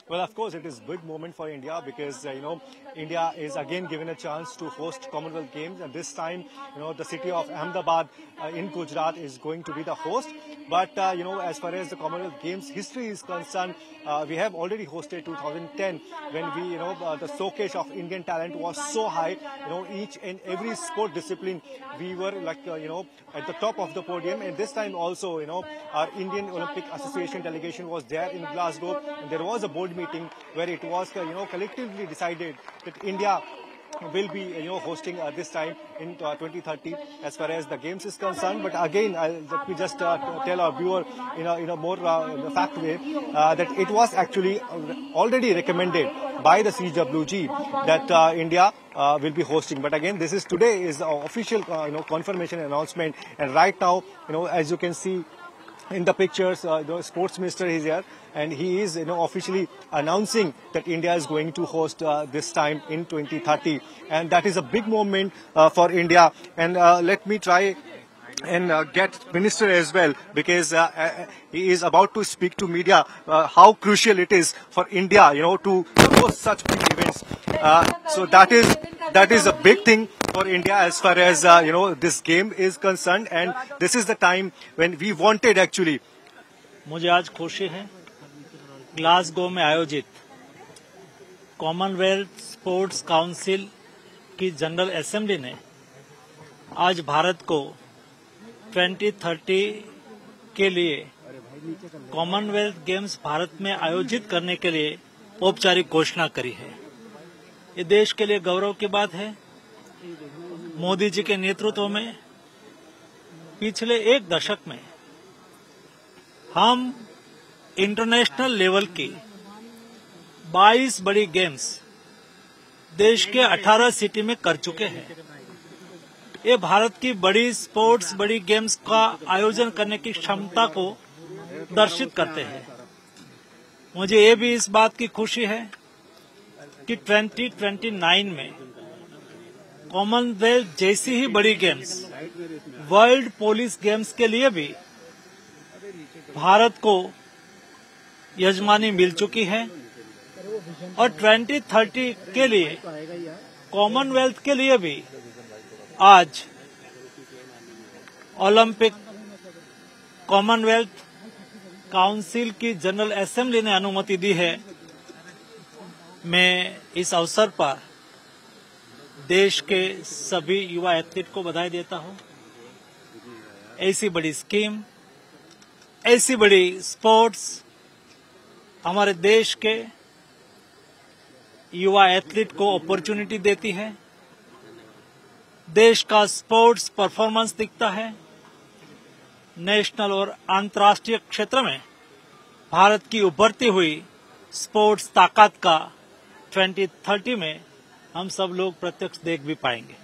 Well, of course, it is a big moment for India because, India is again given a chance to host Commonwealth Games. And this time, the city of Ahmedabad in Gujarat is going to be the host. But, as far as the Commonwealth Games history is concerned, we have already hosted 2010 when the showcase of Indian talent was so high. Each and every sport discipline, we were at the top of the podium. And this time also, our Indian Olympic Association delegation was there in Glasgow. And there was a board meeting where it was, collectively decided that India will be, hosting this time in 2030 as far as the games is concerned. But again, let me just tell our viewer in a more fact way that it was actually already recommended by the CWG that India will be hosting. But again, today is the official, confirmation announcement. And right now, as you can see in the pictures, the sports minister is here, and he is, officially announcing that India is going to host this time in 2030, and that is a big moment for India. And let me try and get minister as well, because he is about to speak to media how crucial it is for India, to host such big events. So that is a big thing for India as far as this game is concerned, and this is the time when we wanted actually. मुझे आज खुशी है Glasgow में आयोजित Commonwealth sports council की general assembly ने आज भारत को 2030 के लिए कॉमनवेल्थ गेम्स भारत में आयोजित करने के लिए औपचारिक घोषणा करी है। ये देश के लिए गौरव की बात है। मोदी जी के नेतृत्व में पिछले एक दशक में हम इंटरनेशनल लेवल की 22 बड़ी गेम्स देश के 18 सिटी में कर चुके हैं। ये भारत की बड़ी गेम्स का आयोजन करने की क्षमता को दर्शित करते हैं। मुझे ये भी इस बात की खुशी है कि 2029 में कॉमनवेल्थ जैसी ही बड़ी गेम्स वर्ल्ड पुलिस गेम्स के लिए भी भारत को यजमानी मिल चुकी है, और 2030 के लिए कॉमनवेल्थ के लिए भी आज ओलंपिक कॉमनवेल्थ काउंसिल की जनरल असेंबली ने अनुमति दी है। मैं इस अवसर पर देश के सभी युवा एथलीट को बधाई देता हूं। ऐसी बड़ी स्कीम, ऐसी बड़ी स्पोर्ट्स हमारे देश के युवा एथलीट को अपॉर्चुनिटी देती है। देश का स्पोर्ट्स परफॉर्मेंस दिखता है। नेशनल और अंतर्राष्ट्रीय क्षेत्र में भारत की उभरती हुई स्पोर्ट्स ताकत का 2030 में हम सब लोग प्रत्यक्ष देख भी पाएंगे।